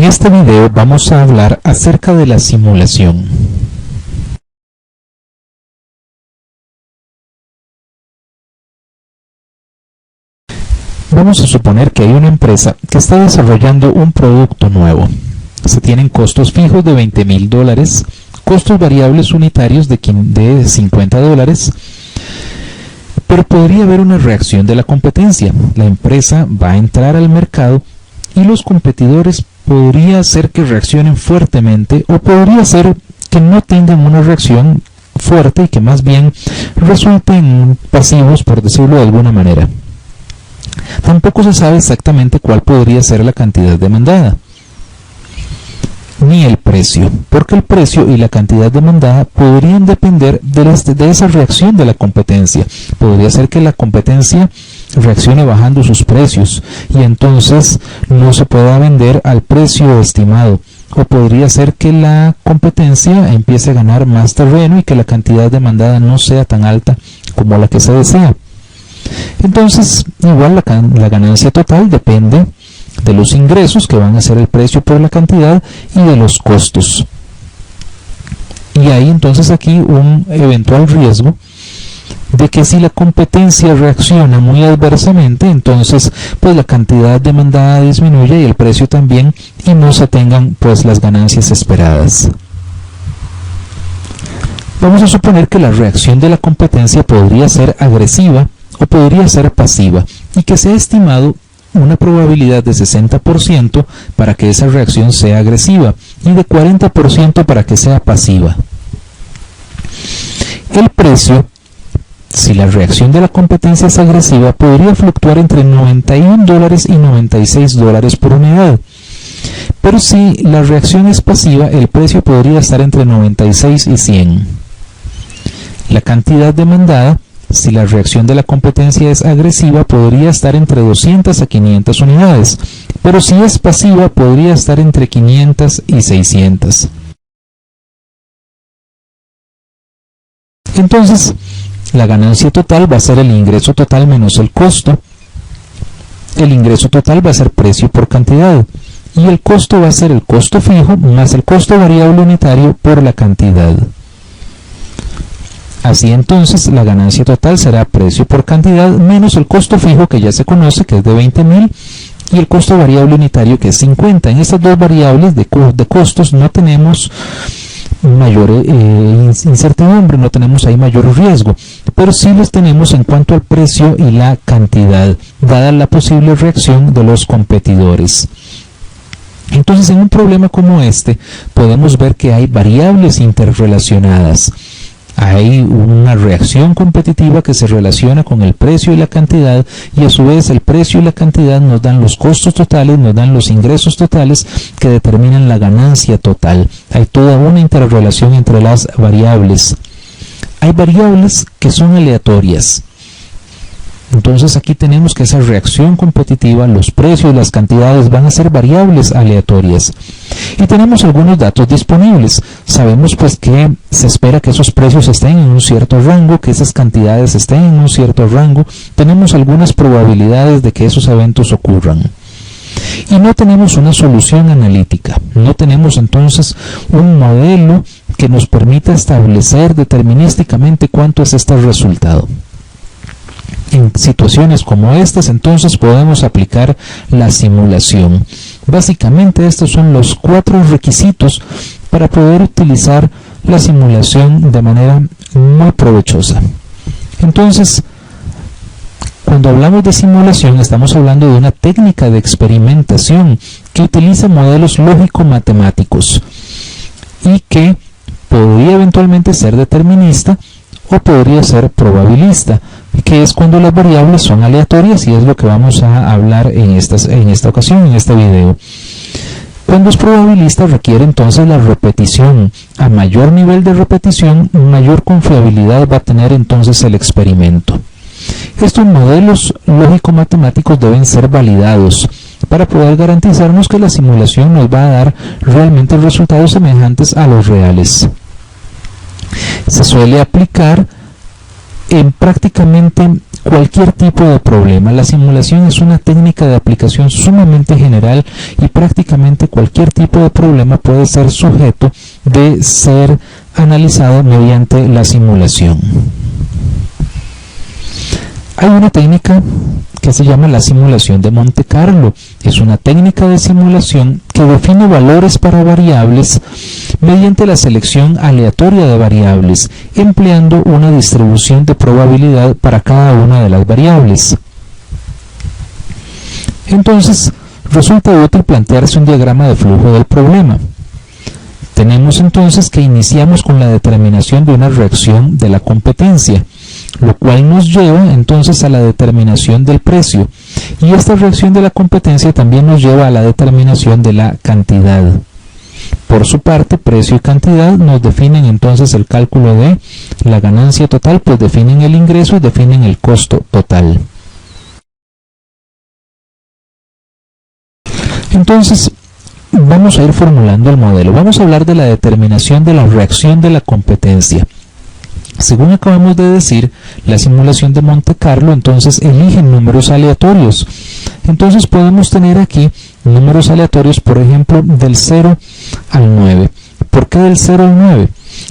En este video vamos a hablar acerca de la simulación. Vamos a suponer que hay una empresa que está desarrollando un producto nuevo. Se tienen costos fijos de $20,000, costos variables unitarios de $50, pero podría haber una reacción de la competencia. La empresa va a entrar al mercado y los competidores podría ser que reaccionen fuertemente, o podría ser que no tengan una reacción fuerte y que más bien resulten pasivos, por decirlo de alguna manera. Tampoco se sabe exactamente cuál podría ser la cantidad demandada, ni el precio, porque el precio y la cantidad demandada podrían depender de esa reacción de la competencia. Podría ser que la competencia reaccione bajando sus precios y entonces no se pueda vender al precio estimado, o podría ser que la competencia empiece a ganar más terreno y que la cantidad demandada no sea tan alta como la que se desea. Entonces, igual la ganancia total depende de los ingresos, que van a ser el precio por la cantidad, y de los costos. Y hay entonces aquí un eventual riesgo de que si la competencia reacciona muy adversamente, entonces pues la cantidad demandada disminuye y el precio también, y no se tengan pues las ganancias esperadas. Vamos a suponer que la reacción de la competencia podría ser agresiva o podría ser pasiva, y que se ha estimado una probabilidad de 60% para que esa reacción sea agresiva y de 40% para que sea pasiva. El precio, si la reacción de la competencia es agresiva, podría fluctuar entre $91 y $96 por unidad. Pero si la reacción es pasiva, el precio podría estar entre 96 y 100. La cantidad demandada, si la reacción de la competencia es agresiva, podría estar entre 200 a 500 unidades, pero si es pasiva, podría estar entre 500 y 600. Entonces, la ganancia total va a ser el ingreso total menos el costo. El ingreso total va a ser precio por cantidad, y el costo va a ser el costo fijo más el costo variable unitario por la cantidad. Así entonces, la ganancia total será precio por cantidad menos el costo fijo, que ya se conoce, que es de $20,000, y el costo variable unitario, que es 50. En estas dos variables de costos no tenemos mayor incertidumbre, no tenemos ahí mayor riesgo, pero sí los tenemos en cuanto al precio y la cantidad, dada la posible reacción de los competidores. Entonces, en un problema como este, podemos ver que hay variables interrelacionadas. Hay una reacción competitiva que se relaciona con el precio y la cantidad, y a su vez el precio y la cantidad nos dan los costos totales, nos dan los ingresos totales que determinan la ganancia total. Hay toda una interrelación entre las variables. Hay variables que son aleatorias. Entonces aquí tenemos que esa reacción competitiva, los precios, las cantidades van a ser variables aleatorias. Y tenemos algunos datos disponibles. Sabemos pues que se espera que esos precios estén en un cierto rango, que esas cantidades estén en un cierto rango. Tenemos algunas probabilidades de que esos eventos ocurran. Y no tenemos una solución analítica. No tenemos entonces un modelo que nos permita establecer determinísticamente cuánto es este resultado. En situaciones como estas, entonces podemos aplicar la simulación. Básicamente estos son los 4 requisitos para poder utilizar la simulación de manera muy provechosa. Entonces, cuando hablamos de simulación, estamos hablando de una técnica de experimentación que utiliza modelos lógico-matemáticos y que podría eventualmente ser determinista o podría ser probabilista, que es cuando las variables son aleatorias, y es lo que vamos a hablar en esta ocasión, en este video. Cuando es probabilista, requiere entonces la repetición. A mayor nivel de repetición, mayor confiabilidad va a tener entonces el experimento. Estos modelos lógico-matemáticos deben ser validados para poder garantizarnos que la simulación nos va a dar realmente resultados semejantes a los reales. Se suele aplicar en prácticamente cualquier tipo de problema. La simulación es una técnica de aplicación sumamente general y prácticamente cualquier tipo de problema puede ser sujeto de ser analizado mediante la simulación. Hay una técnica que se llama la simulación de Monte Carlo. Es una técnica de simulación que define valores para variables mediante la selección aleatoria de variables, empleando una distribución de probabilidad para cada una de las variables. Entonces, resulta útil plantearse un diagrama de flujo del problema. Tenemos entonces que iniciamos con la determinación de una reacción de la competencia, lo cual nos lleva entonces a la determinación del precio, y esta reacción de la competencia también nos lleva a la determinación de la cantidad. Por su parte, precio y cantidad nos definen entonces el cálculo de la ganancia total, pues definen el ingreso y definen el costo total. Entonces, vamos a ir formulando el modelo. Vamos a hablar de la determinación de la reacción de la competencia. Según acabamos de decir, la simulación de Monte Carlo entonces elige números aleatorios. Entonces podemos tener aquí números aleatorios, por ejemplo, del 0 al 9. ¿Por qué del 0 al 9?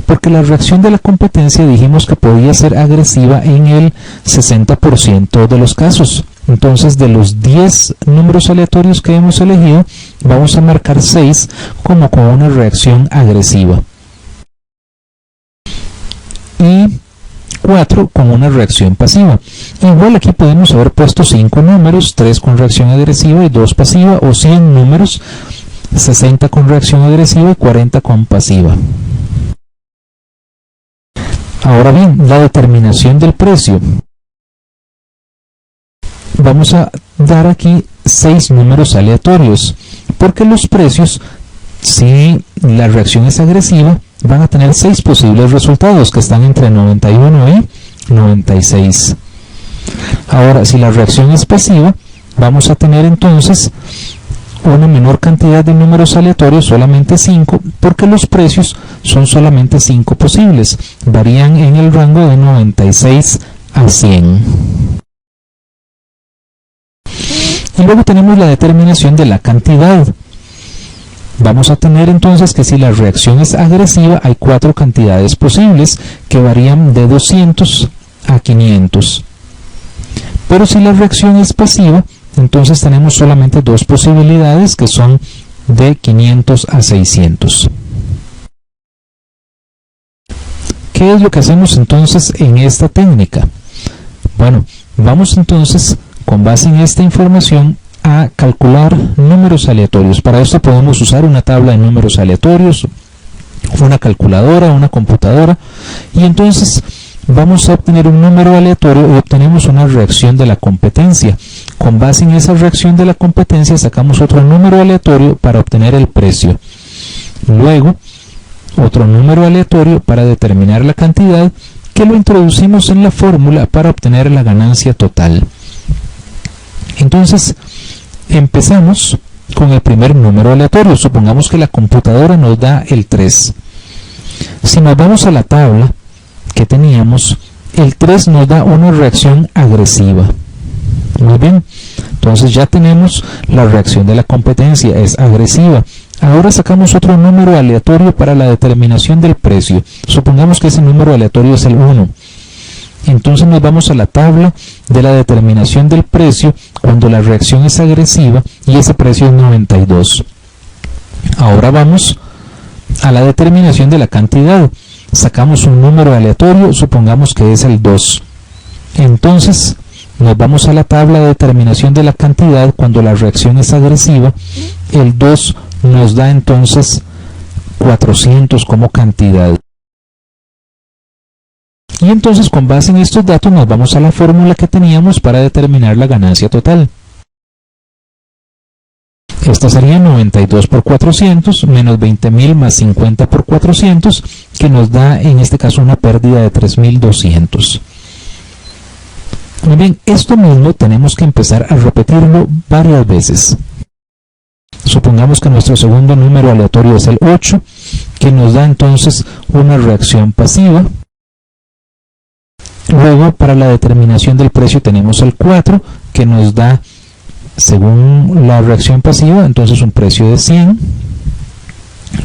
Porque la reacción de la competencia dijimos que podía ser agresiva en el 60% de los casos. Entonces, de los 10 números aleatorios que hemos elegido, vamos a marcar 6 como con una reacción agresiva y 4 con una reacción pasiva. Igual aquí podemos haber puesto 5 números, 3 con reacción agresiva y 2 pasiva, o 100 números, 60 con reacción agresiva y 40 con pasiva. Ahora bien, la determinación del precio. Vamos a dar aquí 6 números aleatorios, porque los precios, si la reacción es agresiva, van a tener 6 posibles resultados que están entre 91 y 96. Ahora, si la reacción es pasiva, vamos a tener entonces una menor cantidad de números aleatorios, solamente 5, porque los precios son solamente 5 posibles, varían en el rango de 96 a 100. Y luego tenemos la determinación de la cantidad. Vamos a tener entonces que si la reacción es agresiva, hay 4 cantidades posibles que varían de 200 a 500. Pero si la reacción es pasiva, entonces tenemos solamente 2 posibilidades que son de 500 a 600. ¿Qué es lo que hacemos entonces en esta técnica? Bueno, vamos entonces, con base en esta información, a calcular números aleatorios. Para esto podemos usar una tabla de números aleatorios, una calculadora, una computadora, y entonces vamos a obtener un número aleatorio y obtenemos una reacción de la competencia. Con base en esa reacción de la competencia sacamos otro número aleatorio para obtener el precio. Luego, otro número aleatorio para determinar la cantidad, que lo introducimos en la fórmula para obtener la ganancia total. Entonces, empezamos con el primer número aleatorio. Supongamos que la computadora nos da el 3. Si nos vamos a la tabla que teníamos, el 3 nos da una reacción agresiva. Muy bien, entonces ya tenemos la reacción de la competencia, es agresiva. Ahora sacamos otro número aleatorio para la determinación del precio. Supongamos que ese número aleatorio es el 1. Entonces nos vamos a la tabla de la determinación del precio cuando la reacción es agresiva y ese precio es 92. Ahora vamos a la determinación de la cantidad. Sacamos un número aleatorio, supongamos que es el 2. Entonces nos vamos a la tabla de determinación de la cantidad cuando la reacción es agresiva. El 2 nos da entonces 400 como cantidad. Y entonces, con base en estos datos, nos vamos a la fórmula que teníamos para determinar la ganancia total. Esta sería 92 por 400 menos 20.000 más 50 por 400, que nos da en este caso una pérdida de 3.200. Muy bien, esto mismo tenemos que empezar a repetirlo varias veces. Supongamos que nuestro segundo número aleatorio es el 8, que nos da entonces una reacción pasiva. Luego, para la determinación del precio tenemos el 4, que nos da, según la reacción pasiva, entonces un precio de 100.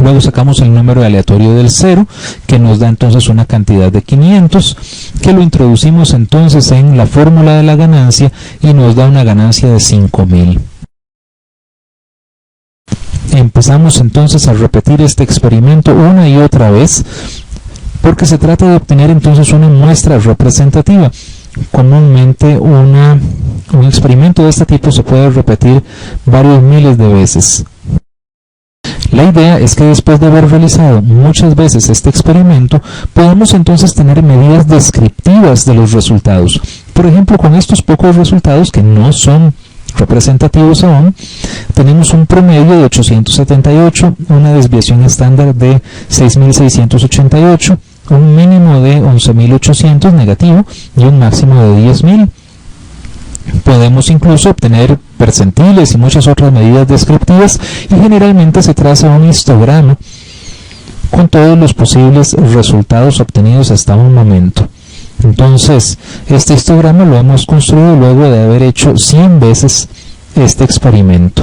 Luego sacamos el número aleatorio del 0, que nos da entonces una cantidad de 500, que lo introducimos entonces en la fórmula de la ganancia y nos da una ganancia de 5000. Empezamos entonces a repetir este experimento una y otra vez, porque se trata de obtener entonces una muestra representativa. Comúnmente un experimento de este tipo se puede repetir varios miles de veces. La idea es que después de haber realizado muchas veces este experimento, podemos entonces tener medidas descriptivas de los resultados. Por ejemplo, con estos pocos resultados que no son representativos aún, tenemos un promedio de 878, una desviación estándar de 6688, un mínimo de 11.800 negativo y un máximo de 10.000. Podemos incluso obtener percentiles y muchas otras medidas descriptivas, y generalmente se traza un histograma con todos los posibles resultados obtenidos hasta un momento. Entonces, este histograma lo hemos construido luego de haber hecho 100 veces este experimento.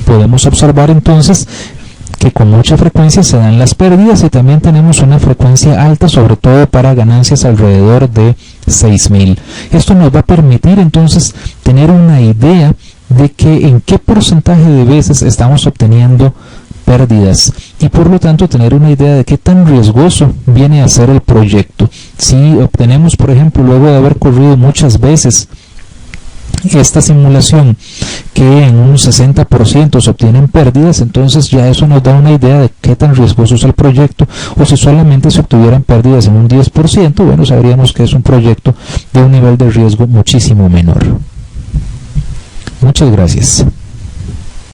Podemos observar entonces que con mucha frecuencia se dan las pérdidas, y también tenemos una frecuencia alta, sobre todo para ganancias alrededor de 6000. Esto nos va a permitir entonces tener una idea de en qué porcentaje de veces estamos obteniendo pérdidas, y por lo tanto tener una idea de qué tan riesgoso viene a ser el proyecto. Si obtenemos, por ejemplo, luego de haber corrido muchas veces esta simulación, que en un 60% se obtienen pérdidas, entonces ya eso nos da una idea de qué tan riesgoso es el proyecto. O si solamente se obtuvieran pérdidas en un 10%, bueno, sabríamos que es un proyecto de un nivel de riesgo muchísimo menor. Muchas gracias.